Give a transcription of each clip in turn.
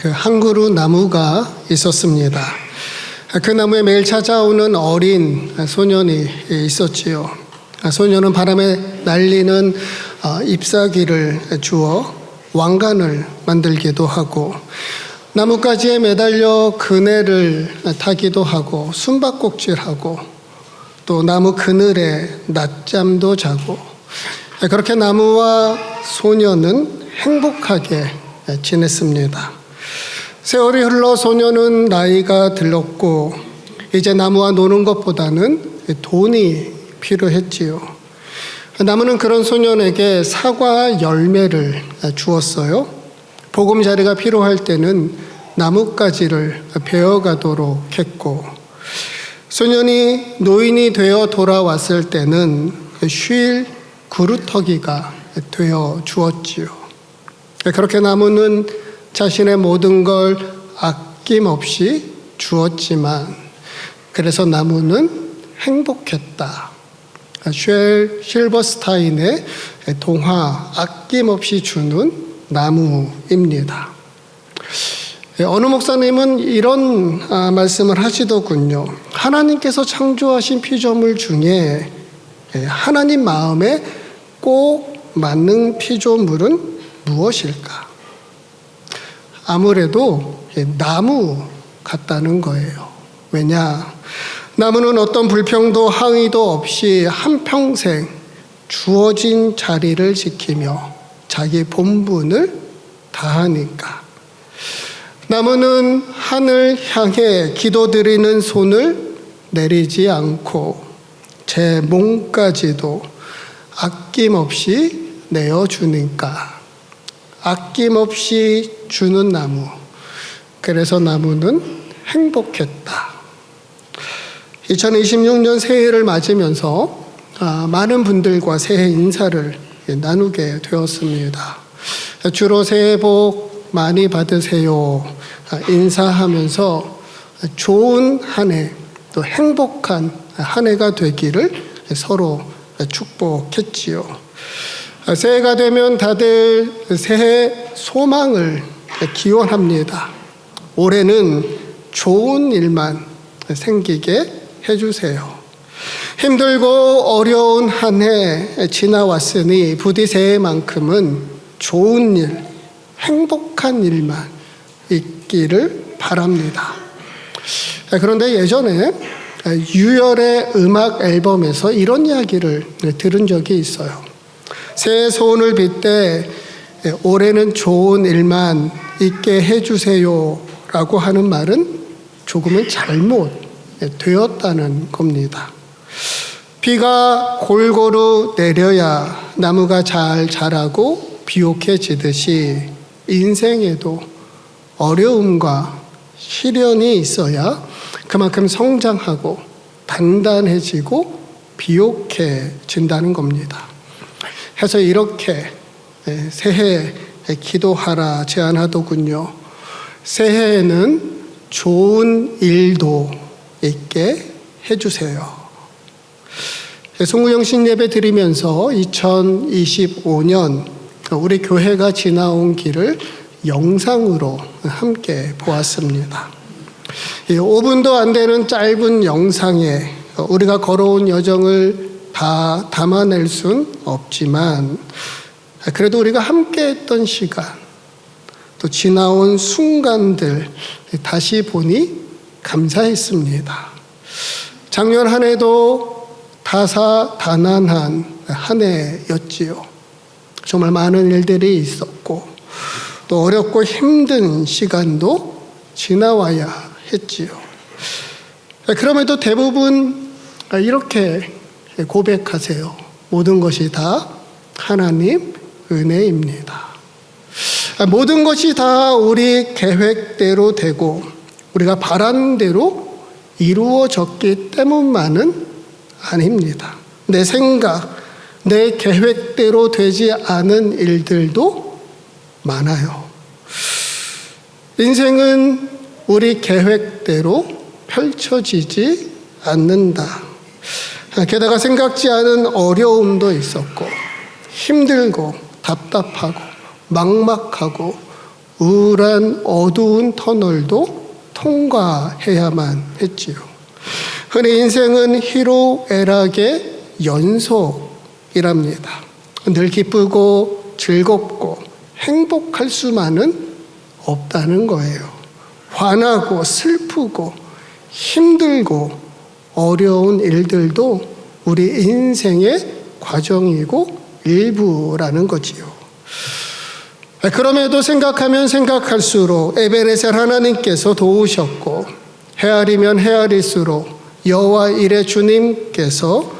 그 한 그루 나무가 있었습니다. 그 나무에 매일 찾아오는 어린 소년이 있었지요. 소년은 바람에 날리는 잎사귀를 주어 왕관을 만들기도 하고, 나뭇가지에 매달려 그네를 타기도 하고, 숨바꼭질하고, 또 나무 그늘에 낮잠도 자고, 그렇게 나무와 소년은 행복하게 지냈습니다. 세월이 흘러 소년은 나이가 들었고, 이제 나무와 노는 것보다는 돈이 필요했지요. 나무는 그런 소년에게 사과 열매를 주었어요. 보금자리가 필요할 때는 나뭇가지를 베어가도록 했고, 소년이 노인이 되어 돌아왔을 때는 쉴 구루터기가 되어 주었지요. 그렇게 나무는 자신의 모든 걸 아낌없이 주었지만, 그래서 나무는 행복했다. 쉘 실버스타인의 동화 아낌없이 주는 나무입니다. 어느 목사님은 이런 말씀을 하시더군요. 하나님께서 창조하신 피조물 중에 하나님 마음에 꼭 맞는 피조물은 무엇일까? 아무래도 나무 같다는 거예요. 왜냐? 나무는 어떤 불평도 항의도 없이 한평생 주어진 자리를 지키며 자기 본분을 다하니까. 나무는 하늘 향해 기도드리는 손을 내리지 않고 제 몸까지도 아낌없이 내어주니까. 아낌없이 주는 나무. 그래서 나무는 행복했다. 2026년 새해를 맞으면서 많은 분들과 새해 인사를 나누게 되었습니다. 주로 새해 복 많이 받으세요 인사하면서 좋은 한 해, 또 행복한 한 해가 되기를 서로 축복했지요. 새해가 되면 다들 새해 소망을 기원합니다. 올해는 좋은 일만 생기게 해주세요. 힘들고 어려운 한 해 지나왔으니 부디 새해만큼은 좋은 일, 행복한 일만 있기를 바랍니다. 그런데 예전에 유열의 음악 앨범에서 이런 이야기를 들은 적이 있어요. 새해 소원을 빌 때 올해는 좋은 일만 있게 해주세요 라고 하는 말은 조금은 잘못 되었다는 겁니다. 비가 골고루 내려야 나무가 잘 자라고 비옥해지듯이 인생에도 어려움과 시련이 있어야 그만큼 성장하고 단단해지고 비옥해진다는 겁니다. 해서 이렇게 새해 기도하라 제안하더군요. 새해에는 좋은 일도 있게 해주세요. 송구영신 예배 드리면서 2025년 우리 교회가 지나온 길을 영상으로 함께 보았습니다. 5분도 안 되는 짧은 영상에 우리가 걸어온 여정을 다 담아낼 순 없지만, 그래도 우리가 함께 했던 시간, 또 지나온 순간들 다시 보니 감사했습니다. 작년 한 해도 다사다난한 한 해였지요. 정말 많은 일들이 있었고 또 어렵고 힘든 시간도 지나와야 했지요. 그럼에도 대부분 이렇게 고백하세요. 모든 것이 다 하나님 은혜입니다. 모든 것이 다 우리 계획대로 되고 우리가 바라는 대로 이루어졌기 때문만은 아닙니다. 내 생각, 내 계획대로 되지 않은 일들도 많아요. 인생은 우리 계획대로 펼쳐지지 않는다. 게다가 생각지 않은 어려움도 있었고 힘들고 답답하고 막막하고 우울한 어두운 터널도 통과해야만 했지요. 흔히 인생은 희로애락의 연속이랍니다. 늘 기쁘고 즐겁고 행복할 수만은 없다는 거예요. 화나고 슬프고 힘들고 어려운 일들도 우리 인생의 과정이고 일부라는 거지요. 그럼에도 생각하면 생각할수록 에베네셀 하나님께서 도우셨고, 헤아리면 헤아릴수록 여호와 일의 주님께서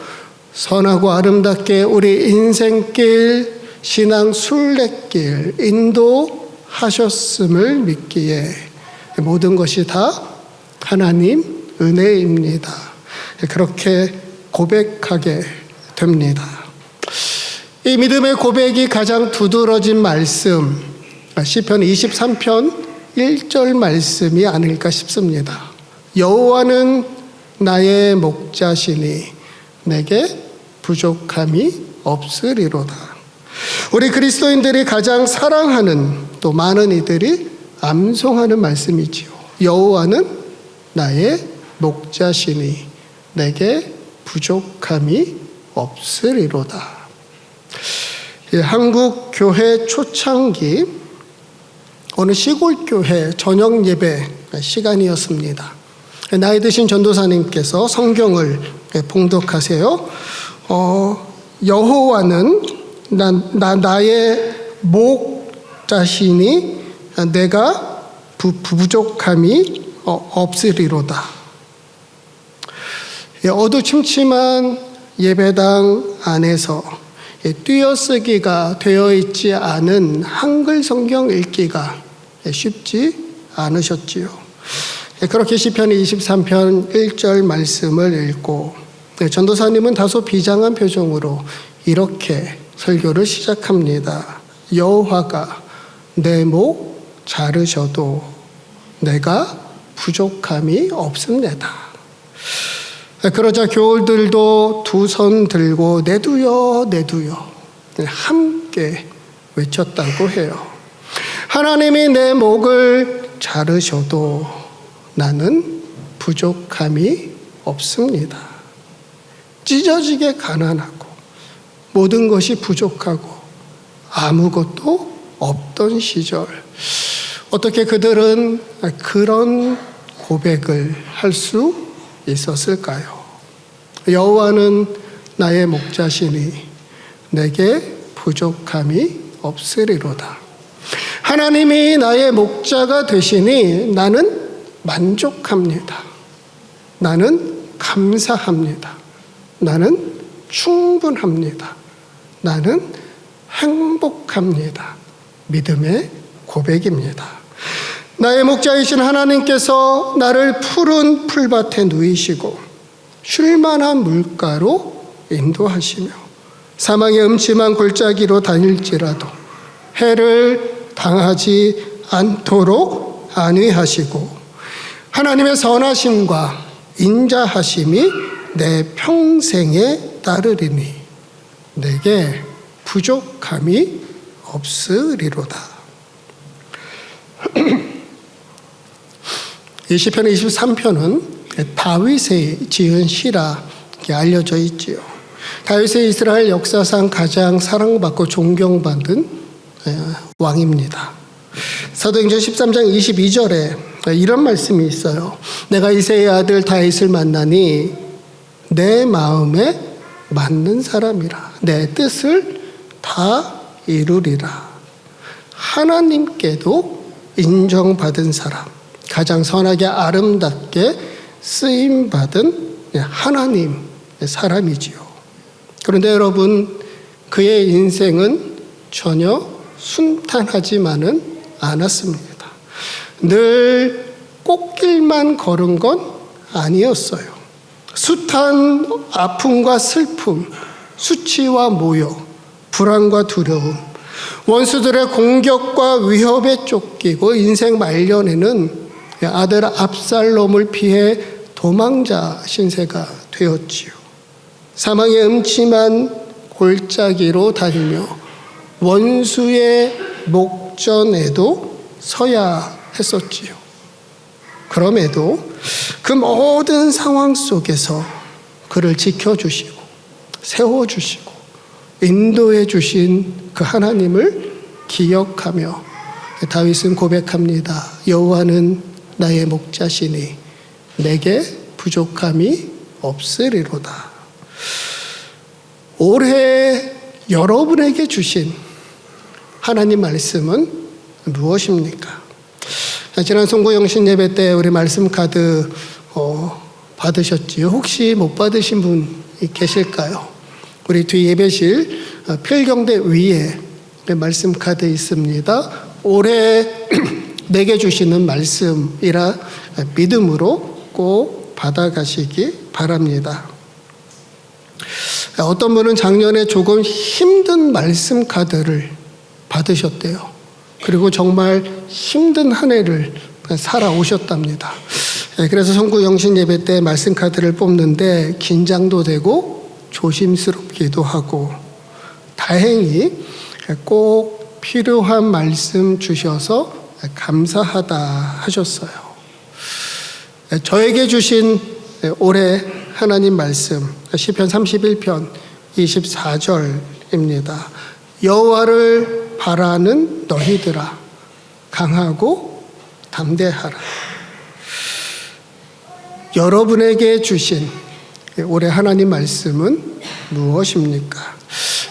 선하고 아름답게 우리 인생길, 신앙 순례길 인도하셨음을 믿기에 모든 것이 다 하나님 은혜입니다. 그렇게 고백하게 됩니다. 이 믿음의 고백이 가장 두드러진 말씀, 시편 23편 1절 말씀이 아닐까 싶습니다. 여호와는 나의 목자시니 내게 부족함이 없으리로다. 우리 그리스도인들이 가장 사랑하는, 또 많은 이들이 암송하는 말씀이지요. 여호와는 나의 목자시니 내게 부족함이 없으리로다. 한국 교회 초창기 어느 시골 교회 저녁 예배 시간이었습니다. 나이 드신 전도사님께서 성경을 봉독하세요. 여호와는 나의 목자시니 내가 부족함이 없으리로다. 어두침침한 예배당 안에서 띄어쓰기가 되어 있지 않은 한글 성경 읽기가 쉽지 않으셨지요. 그렇게 시편 23편 1절 말씀을 읽고 전도사님은 다소 비장한 표정으로 이렇게 설교를 시작합니다. 여호와가 내 목 자르셔도 내가 부족함이 없습니다. 그러자 교우들도 두 손 들고 내두요 내두요 함께 외쳤다고 해요. 하나님이 내 목을 자르셔도 나는 부족함이 없습니다. 찢어지게 가난하고 모든 것이 부족하고 아무것도 없던 시절, 어떻게 그들은 그런 고백을 할 수 있었을까요? 여호와는 나의 목자시니 내게 부족함이 없으리로다. 하나님이 나의 목자가 되시니 나는 만족합니다. 나는 감사합니다. 나는 충분합니다. 나는 행복합니다. 믿음의 고백입니다. 나의 목자이신 하나님께서 나를 푸른 풀밭에 누이시고 쉴만한 물가로 인도하시며 사망의 음침한 골짜기로 다닐지라도 해를 당하지 않도록 안위하시고 하나님의 선하심과 인자하심이 내 평생에 따르리니 내게 부족함이 없으리로다. 이 시편 23편은 다윗이 지은 시라 알려져 있지요. 다윗은 이스라엘 역사상 가장 사랑받고 존경받은 왕입니다. 사도행전 13장 22절에 이런 말씀이 있어요. 내가 이새의 아들 다윗을 만나니 내 마음에 맞는 사람이라 내 뜻을 다 이루리라. 하나님께도 인정받은 사람, 가장 선하게 아름답게 쓰임받은 하나님의 사람이지요. 그런데 여러분, 그의 인생은 전혀 순탄하지만은 않았습니다. 늘 꽃길만 걸은 건 아니었어요. 숱한 아픔과 슬픔, 수치와 모욕, 불안과 두려움, 원수들의 공격과 위협에 쫓기고 인생 말년에는 아들 압살롬을 피해 도망자 신세가 되었지요. 사망의 음침한 골짜기로 다니며 원수의 목전에도 서야 했었지요. 그럼에도 그 모든 상황 속에서 그를 지켜주시고 세워주시고 인도해 주신 그 하나님을 기억하며 다윗은 고백합니다. 여호와는 나의 목자시니 내게 부족함이 없으리로다. 올해 여러분에게 주신 하나님 말씀은 무엇입니까? 지난 송구영신 예배 때 우리 말씀 카드 받으셨지요? 혹시 못 받으신 분 계실까요? 우리 뒤 예배실 필경대 위에 말씀 카드 있습니다. 올해 내게 주시는 말씀이라 믿음으로 꼭 받아가시기 바랍니다. 어떤 분은 작년에 조금 힘든 말씀 카드를 받으셨대요. 그리고 정말 힘든 한 해를 살아오셨답니다. 그래서 성구 영신 예배 때 말씀 카드를 뽑는데 긴장도 되고 조심스럽기도 하고 다행히 꼭 필요한 말씀 주셔서 감사하다 하셨어요. 저에게 주신 올해 하나님 말씀 시편 31편 24절입니다. 여호와를 바라는 너희들아 강하고 담대하라. 여러분에게 주신 올해 하나님 말씀은 무엇입니까?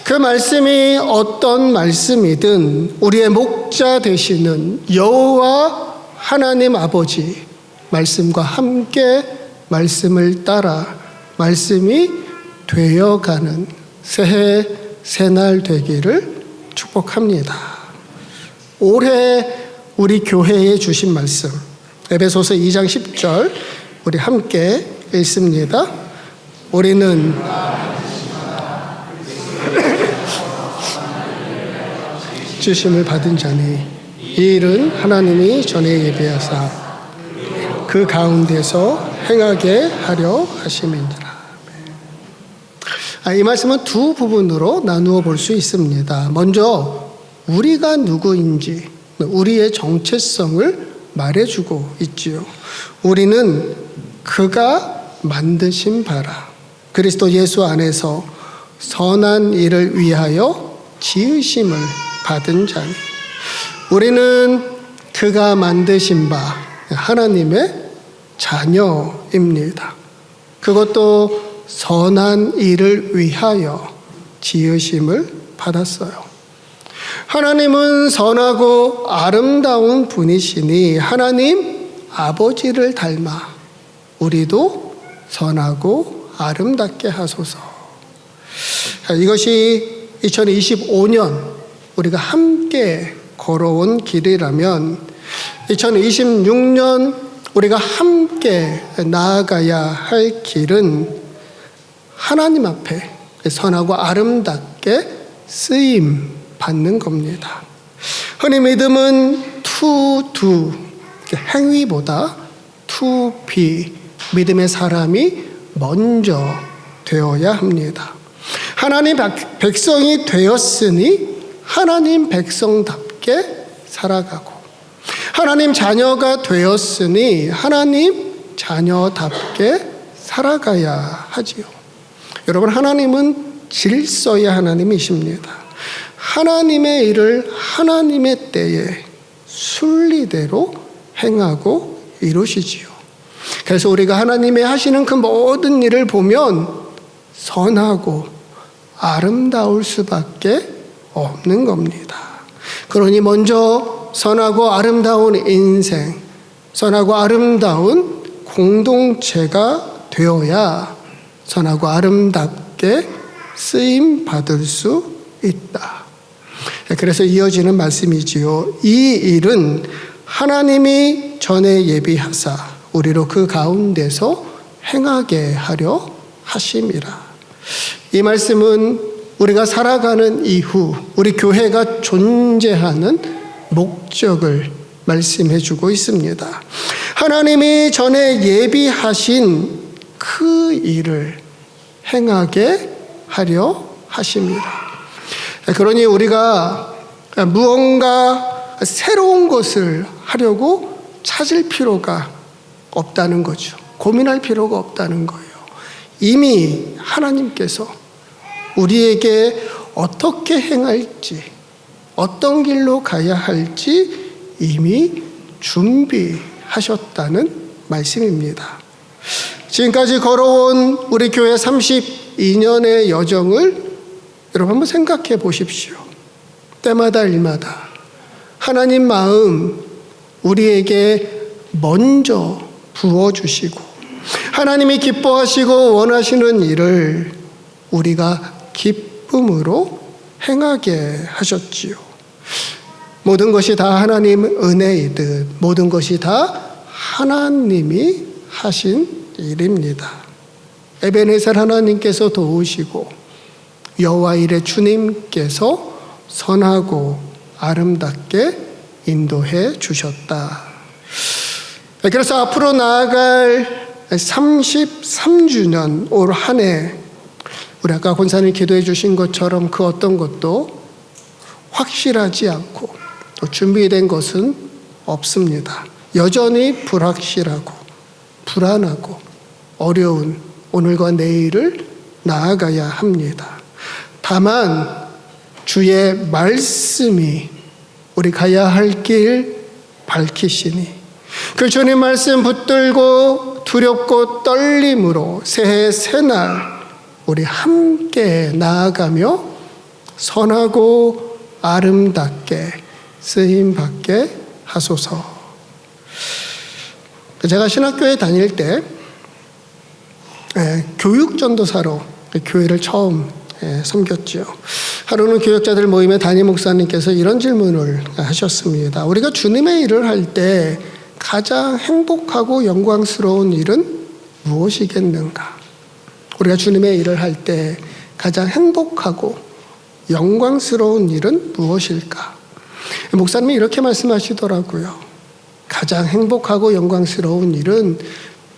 그 말씀이 어떤 말씀이든 우리의 목자 되시는 여호와 하나님 아버지 말씀과 함께 말씀을 따라 말씀이 되어가는 새해 새날 되기를 축복합니다. 올해 우리 교회에 주신 말씀 에베소서 2장 10절 우리 함께 읽습니다. 우리는 주심을 받은 자니 이 일은 하나님이 전에 예비하사 그 가운데서 행하게 하려 하심이니라. 이 말씀은 두 부분으로 나누어 볼 수 있습니다. 먼저 우리가 누구인지 우리의 정체성을 말해주고 있지요. 우리는 그가 만드신 바라 그리스도 예수 안에서 선한 일을 위하여 지으심을 받은 자니 우리는 그가 만드신 바 하나님의 자녀입니다. 그것도 선한 일을 위하여 지으심을 받았어요. 하나님은 선하고 아름다운 분이시니 하나님 아버지를 닮아 우리도 선하고 아름답게 하소서. 이것이 2025년 우리가 함께 걸어온 길이라면 2026년 우리가 함께 나아가야 할 길은 하나님 앞에 선하고 아름답게 쓰임 받는 겁니다. 흔히 믿음은 to 행위보다 to be 믿음의 사람이 먼저 되어야 합니다. 하나님 백성이 되었으니 하나님 백성답게 살아가고 하나님 자녀가 되었으니 하나님 자녀답게 살아가야 하지요. 여러분, 하나님은 질서의 하나님이십니다. 하나님의 일을 하나님의 때에 순리대로 행하고 이루시지요. 그래서 우리가 하나님의 하시는 그 모든 일을 보면 선하고 아름다울 수밖에 없는 겁니다. 그러니 먼저 선하고 아름다운 인생, 선하고 아름다운 공동체가 되어야 선하고 아름답게 쓰임 받을 수 있다. 그래서 이어지는 말씀이지요. 이 일은 하나님이 전에 예비하사 우리로 그 가운데서 행하게 하려 하심이라. 이 말씀은 우리가 살아가는 이후 우리 교회가 존재하는 목적을 말씀해 주고 있습니다. 하나님이 전에 예비하신 그 일을 행하게 하려 하십니다. 그러니 우리가 무언가 새로운 것을 하려고 찾을 필요가 없다는 거죠. 고민할 필요가 없다는 거예요. 이미 하나님께서 우리에게 어떻게 행할지, 어떤 길로 가야 할지 이미 준비하셨다는 말씀입니다. 지금까지 걸어온 우리 교회 32년의 여정을 여러분 한번 생각해 보십시오. 때마다 일마다 하나님 마음 우리에게 먼저 부어주시고 하나님이 기뻐하시고 원하시는 일을 우리가 기쁨으로 행하게 하셨지요. 모든 것이 다 하나님 은혜이듯 모든 것이 다 하나님이 하신 일입니다. 에베네셀 하나님께서 도우시고 여호와 일의 주님께서 선하고 아름답게 인도해 주셨다. 그래서 앞으로 나아갈 33주년 올 한 해 우리 아까 권사님 기도해 주신 것처럼 그 어떤 것도 확실하지 않고 또 준비된 것은 없습니다. 여전히 불확실하고 불안하고 어려운 오늘과 내일을 나아가야 합니다. 다만 주의 말씀이 우리 가야 할 길 밝히시니 그 주님 말씀 붙들고 두렵고 떨림으로 새해 새날 우리 함께 나아가며 선하고 아름답게 쓰임받게 하소서. 제가 신학교에 다닐 때 교육전도사로 교회를 처음 섬겼죠. 하루는 교역자들 모임에 담임 목사님께서 이런 질문을 하셨습니다. 우리가 주님의 일을 할 때 가장 행복하고 영광스러운 일은 무엇이겠는가? 우리가 주님의 일을 할 때 가장 행복하고 영광스러운 일은 무엇일까? 목사님이 이렇게 말씀하시더라고요. 가장 행복하고 영광스러운 일은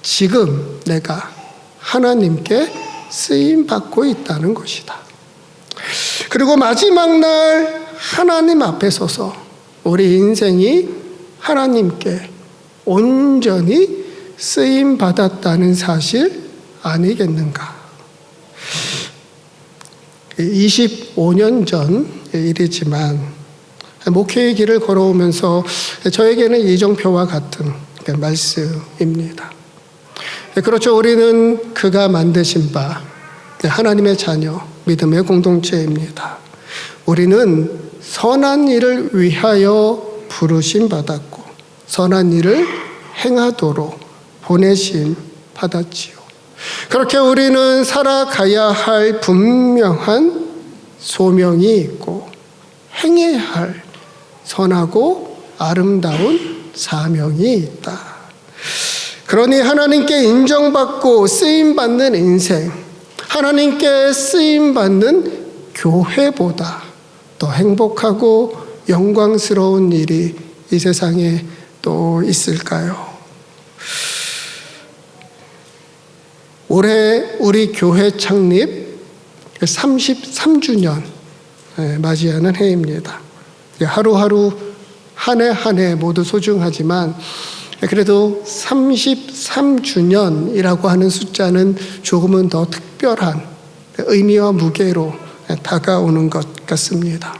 지금 내가 하나님께 쓰임받고 있다는 것이다. 그리고 마지막 날 하나님 앞에 서서 우리 인생이 하나님께 온전히 쓰임받았다는 사실 아니겠는가? 25년 전 일이지만 목회의 길을 걸어오면서 저에게는 이정표와 같은 말씀입니다. 그렇죠. 우리는 그가 만드신 바 하나님의 자녀, 믿음의 공동체입니다. 우리는 선한 일을 위하여 부르심 받았고 선한 일을 행하도록 보내심 받았지요. 그렇게 우리는 살아가야 할 분명한 소명이 있고 행해야 할 선하고 아름다운 사명이 있다. 그러니 하나님께 인정받고 쓰임받는 인생, 하나님께 쓰임받는 교회보다 더 행복하고 영광스러운 일이 이 세상에 또 있을까요? 올해 우리 교회 창립 33주년 맞이하는 해입니다. 하루하루 한 해 한 해 모두 소중하지만 그래도 33주년이라고 하는 숫자는 조금은 더 특별한 의미와 무게로 다가오는 것 같습니다.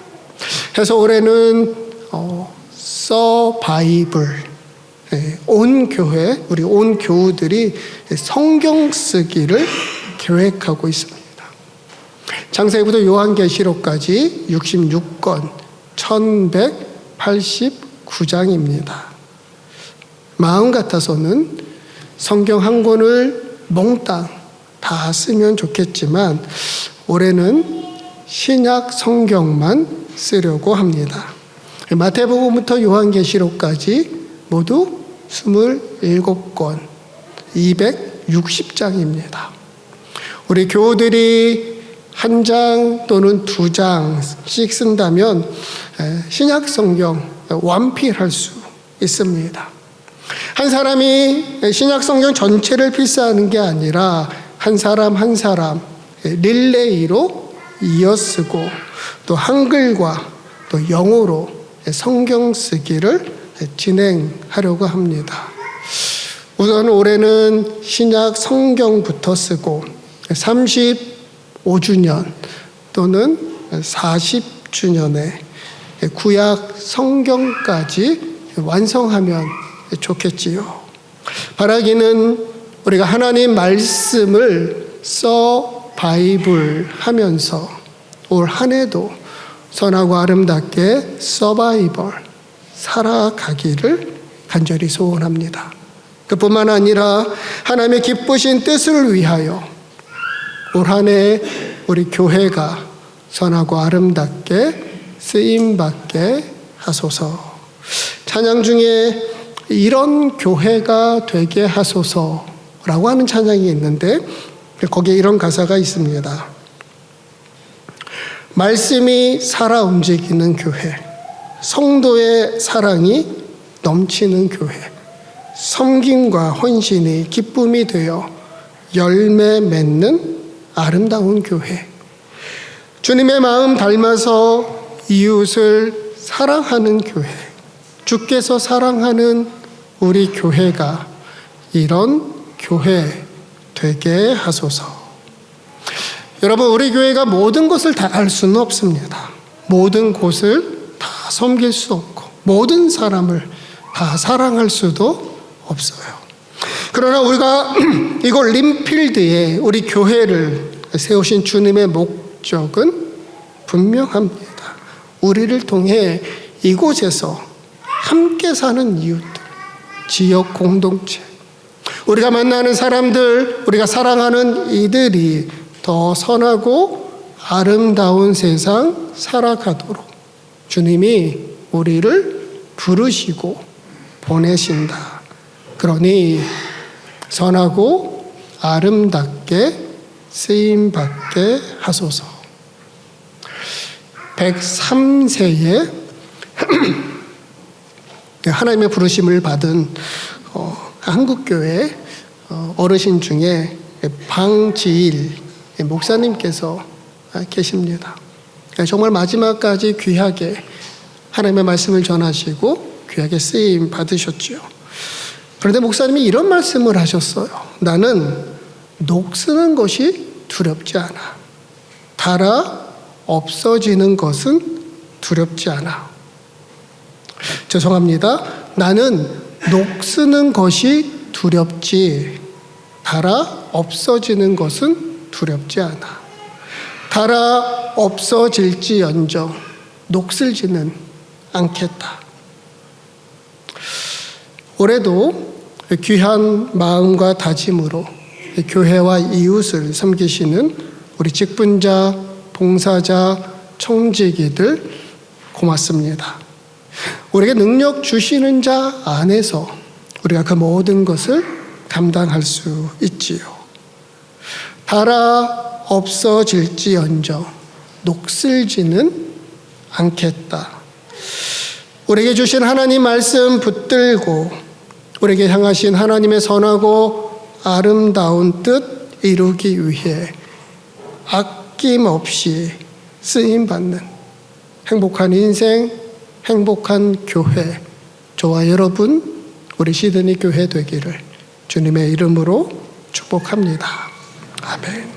그래서 올해는 서바이벌 온 교회, 우리 온 교우들이 성경 쓰기를 계획하고 있습니다. 창세기부터 요한계시록까지 66권 1189장입니다. 마음 같아서는 성경 한 권을 몽땅 다 쓰면 좋겠지만 올해는 신약 성경만 쓰려고 합니다. 마태복음부터 요한계시록까지 모두 27권 260장입니다. 우리 교우들이 한 장 또는 두 장씩 쓴다면 신약 성경 완필할 수 있습니다. 한 사람이 신약 성경 전체를 필사하는 게 아니라 한 사람 한 사람 릴레이로 이어쓰고 또 한글과 또 영어로 성경 쓰기를 진행하려고 합니다. 우선 올해는 신약 성경부터 쓰고 35주년 또는 40주년에 구약 성경까지 완성하면 좋겠지요. 바라기는 우리가 하나님 말씀을 바이블 하면서 올 한 해도 선하고 아름답게 서바이벌 살아가기를 간절히 소원합니다. 그뿐만 아니라 하나님의 기쁘신 뜻을 위하여 올 한 해 우리 교회가 선하고 아름답게 쓰임받게 하소서. 찬양 중에 이런 교회가 되게 하소서라고 하는 찬양이 있는데 거기에 이런 가사가 있습니다. 말씀이 살아 움직이는 교회, 성도의 사랑이 넘치는 교회, 섬김과 헌신이 기쁨이 되어 열매 맺는 아름다운 교회, 주님의 마음 닮아서 이웃을 사랑하는 교회, 주께서 사랑하는 우리 교회가 이런 교회 되게 하소서. 여러분, 우리 교회가 모든 것을 다 알 수는 없습니다. 모든 곳을 다 섬길 수 없고 모든 사람을 다 사랑할 수도 없어요. 그러나 우리가 이곳 림필드에 우리 교회를 세우신 주님의 목적은 분명합니다. 우리를 통해 이곳에서 함께 사는 이웃들, 지역 공동체, 우리가 만나는 사람들, 우리가 사랑하는 이들이 더 선하고 아름다운 세상 살아가도록 주님이 우리를 부르시고 보내신다. 그러니 선하고 아름답게 쓰임받게 하소서. 103세에 하나님의 부르심을 받은 한국교회 어르신 중에 방지일 목사님께서 계십니다. 정말 마지막까지 귀하게 하나님의 말씀을 전하시고 귀하게 쓰임 받으셨죠. 그런데 목사님이 이런 말씀을 하셨어요. 나는 녹쓰는 것이 두렵지 않아. 닳아 없어지는 것은 두렵지 않아. 죄송합니다. 나는 녹쓰는 것이 두렵지 닳아 없어지는 것은 두렵지 않아. 닳아 없어질지언정 녹슬지는 않겠다. 올해도 귀한 마음과 다짐으로 교회와 이웃을 섬기시는 우리 직분자, 봉사자, 청지기들 고맙습니다. 우리에게 능력 주시는 자 안에서 우리가 그 모든 것을 감당할 수 있지요. 닳아 없어질지언정 녹슬지는 않겠다. 우리에게 주신 하나님 말씀 붙들고 우리에게 향하신 하나님의 선하고 아름다운 뜻 이루기 위해 아낌없이 쓰임받는 행복한 인생, 행복한 교회, 저와 여러분 우리 시드니 교회 되기를 주님의 이름으로 축복합니다. 아멘.